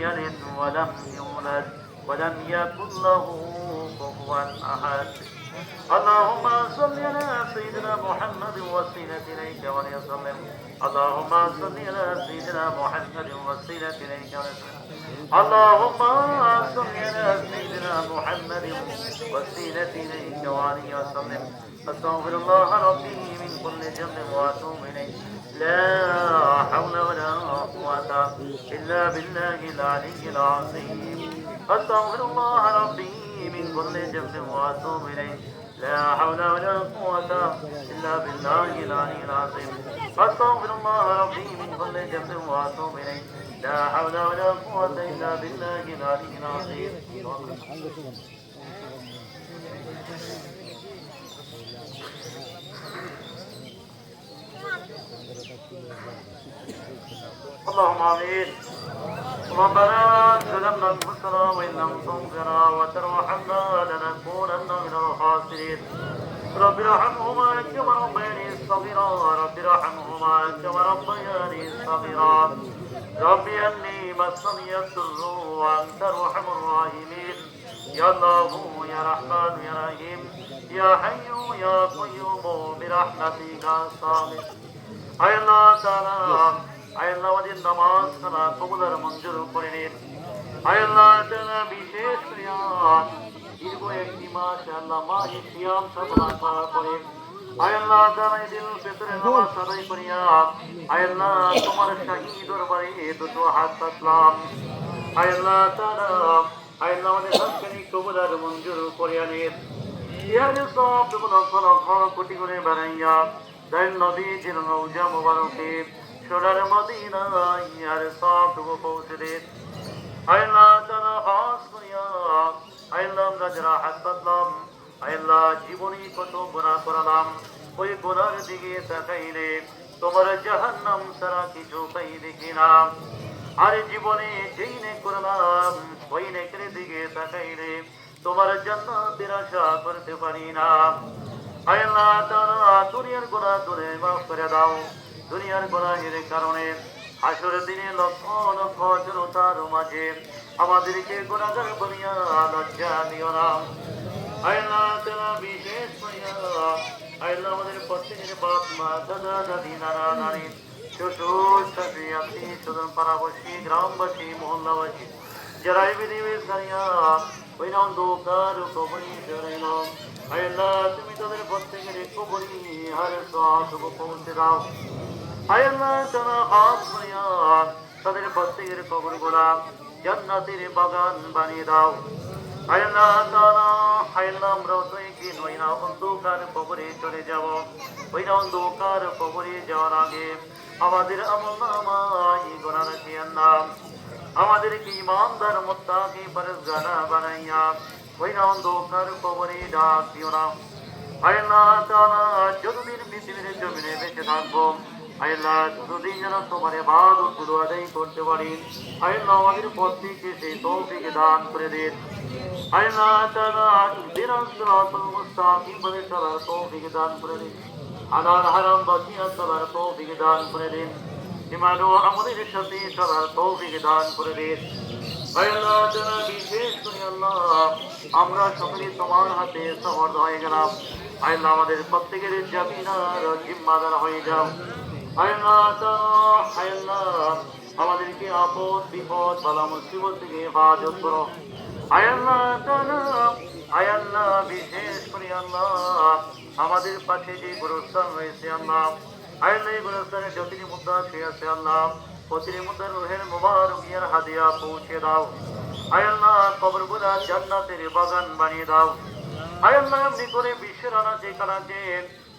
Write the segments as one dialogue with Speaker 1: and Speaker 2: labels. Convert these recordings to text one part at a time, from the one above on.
Speaker 1: يلد ولم يولد ولم يكن له كفوا أحد اللهم صل على سيدنا محمد وسيلة إليك وليسلم اللهم صل على سيدنا محمد وسيلة إليك وليسلم اللهم صل على سيدنا محمد وسيلة إليك وعليه وسلم أستغفر الله ربي من كل ذنب وأتوب إليه لا حول ولا قوة إلا بالله العلي العظيم أستغفر الله ربي من كل ذنب وأتوب إليه لا حول ولا قوة إلا بالله العلي العظيم أستغفر الله ربي من كل ذنب وأتوب إليه لا حول ولا قوة إلا بالله العلي العظيم اللهم آمين ربنا ظلمنا أنفسنا وإن لم تغفر وترحمنا لنكونن من الخاسرين رب ارحمهما كما ربياني صغيرا رب ارحمهما كما ربياني صغيرا رب أني مسني الضر وأنت أرحم الراحمين يا الله يا رحمن يا رحيم يا حي يا قيوم برحمتك أستغيث أي الله تعالى আয় আল্লাহ আমাদের নামাজ খানা কবুল আর মঞ্জুর করে নিন আয় আল্লাহ তাআলা বিশেষ করে দীর্ঘ একটি মাস আল্লাহ মাহে সিয়াম সাধনা করার পরে আয় আল্লাহ তাআলা দিল ফিতরে নামাজ আদায় করিয়া আয় আল্লাহ তোমার শাহী দরবারে দুটো হাত পাতলাম আয় আল্লাহ তাআলা আয় আল্লাহ আমাদের হকনি কবুল আর মঞ্জুর করে নিন ইহারে সব লক্ষ কোটি করে বাড়াইয়া দয়াল নবীজির রওজা মুবারকে সোনার মদিনায় আর সবটুকু পৌঁছে দিন আল্লাহ তাআলা খাস করিয়া আল্লাহ আমরা যারা হাত পাতলাম আল্লাহ জীবনে কত গুনাহ করালাম ওই গুনার দিকে তাকাইলে তোমার জাহান্নাম ছাড়া কিছু পাই দেখি না আর জীবনে যেই নেক করলাম ওই নেকের দিকে তাকাইলে তোমার জান্নাতের আশা করতে পারি না আল্লাহ তাআলা দুনিয়ার গুনাহ দূরে মাফ করে দাও দুনিয়ার গুনাহের কারণে হাসরের দিনে লক্ষ লক্ষ জনতার মাঝে আমাদেরকে গুনাহগার বলিয়া লজ্জা দিও না আল্লাহ তাআলা বিশেষ করিয়া আল্লাহ আমাদের প্রত্যেকের বাপ মা দাদা দাদি নানা নানি শ্বশুর শাশুড়ি আত্মীয় স্বজন পাড়াবাসী গ্রামবাসী মহল্লাবাসী যারা এই পৃথিবীর ছাড়িয়া ওই অন্ধকার কবরে জড়াইল আল্লাহ তুমি তাদের প্রত্যেকের কবরে হারে সব পৌঁছে দাও আল্লাহ তাআলা খাস করিয়া তাদের প্রত্যেকের কবরগুলা জান্নাতের বাগান বানিয়ে দাও আল্লাহ তাআলা আল্লাহ আমরা তো একদিন ওই না অন্ধকার কবরে চলে যাব ওই না অন্ধকার কবরে যাওয়ার আগে আমাদের আমলনামায় গুনাহ রাখিয়েন না আমাদেরকে ইমানদার মুত্তাকি পরহেজগার বানাইয়া ওই না অন্ধকার কবরে ডাক দিও না আল্লাহ তাআলা যতদিন পৃথিবীর জমিনে বেঁচে থাকবো আল্লাহ যতদিন যেন তোমার ইবাদত গুলো আদায় করতে পারি আল্লাহ আমাদের প্রত্যেককে সেই তৌফিক দান করে দিন আল্লাহ তাআলা ইহদিনাস সিরাতাল মুস্তাকিম বলে চলার তৌফিক দান করে দিন হালাল হারাম বাকিয়া চলার তৌফিক দান করে দিন ঈমান ও আমলের সাথে চলার তৌফিক দান করে দিন আল্লাহ তাআলা বিশেষ করে আল্লাহ আমরা সকলে তোমার হাতে সমর্থ হয়ে গেলাম আল্লাহ আমাদের প্রত্যেকের জামিনার জিম্মাদার হয়ে যাও আল্লাহ তাআলা আল্লাহ আমাদেরকে আপদ বিপদ বালা মুসিবত থেকে হেফাজত করো আল্লাহ তাআলা আল্লাহ বিশেষ করে আল্লাহ আমাদের পাশে যে গুরুস্থান রয়েছে আল্লাহ আল্লাহ এই গুরুস্থানে যতটি মুদ্রা শুয়ে আছে আল্লাহ প্রতিটি মুদ্রার রুহের মুবারক ইয়ার হাদিয়া পৌঁছে দাও আল্লাহ কবরগুলা জান্নাতের বাগান বানিয়ে দাও আল্লাহ এমনি করে বিশ্বের আনাচে কানাচে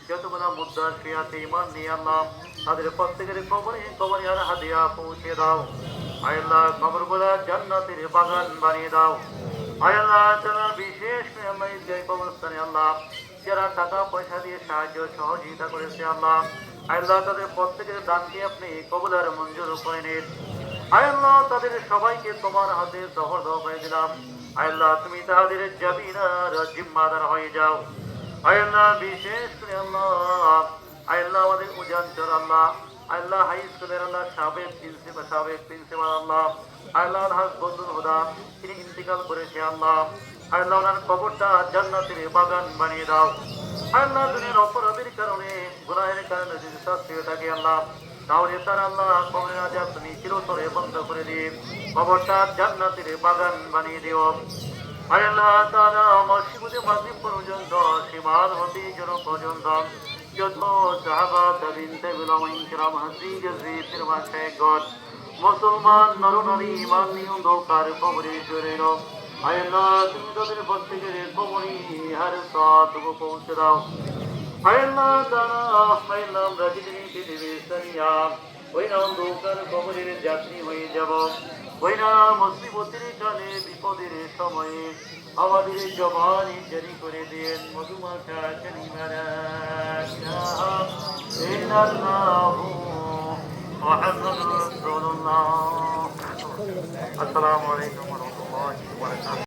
Speaker 1: যতগুলা মুদ্রা শুয়ে আছে ইমান নিয়ে আল্লাহ তাদের প্রত্যেকের কবরে কবরে আর হাদিয়া পৌঁছে দাও আল্লাহ কবরগুলা জান্নাতের বাগান বানিয়ে দাও আল্লাহ তাআলা বিশেষ করে আল্লাহ এই কবরস্থানে আল্লাহ যারা টাকা পয়সা দিয়ে সাহায্য সহযোগিতা করেছে আল্লাহ আল্লাহ তাদের প্রত্যেকের দানকে আপনি কবুল আর মঞ্জুর করে নিন আল্লাহ তাদের সবাইকে তোমার হাতে সহর্দ করে দিলাম আল্লাহ তুমি তাদের জামিনার জিম্মাদার হয়ে যাও আল্লাহ বিশেষ করে আল্লাহ আল্লাহ আমাদের উজানচর আল্লাহ আল্লাহ হাই স্কুলের আল্লাহ সাবেক প্রিন্সিপাল আল্লাহ আল্লাহ হাজ বদুল হুদা তিনি ইন্তিকাল করেছে আল্লাহ আল্লাহ ওনার কবরটা জান্নাতের বাগান বানিয়ে দাও আল্লাহ দুনিয়ার অপরাধের কারণে গুনাহের কারণে যদি শাস্তি হয়ে থাকে আল্লাহ তাহলে তার আল্লাহ কবরের আযাব তুমি চিরতরে বন্ধ করে দিন কবরটা জান্নাতের বাগান বানিয়ে দিও আল্লাহ তাআলা মসজিদে মাগরিব পর্যন্ত সীমার হতে যেন পর্যন্ত যত সাহাবা তাবিন তাবিউল কিরাম হাজি গজি ফিরমান শেখগণ মুসলমান নরনারী ইমান নিয়ে অন্ধকার কবরে জড়িয়ে রও আল্লাহ তুমি তাদের প্রত্যেকের কবরে হার সাথ পৌঁছে দাও আল্লাহ তাআলা আল্লাহ আমরা যেদিন পৃথিবী সারিয়া ওই না অন্ধকার কবরের যাত্রী হয়ে যাব ওই না মুসিবতের কালে বিপদের সময়ে আমাদের জবানি জারি করে দেন মধুমাখা কালিমারা ইলাহা ইল্লাল্লাহু মুহাম্মাদুর রাসূলুল্লাহ আসসালামু আলাইকুম ওয়া রাহমাতুল্লাহি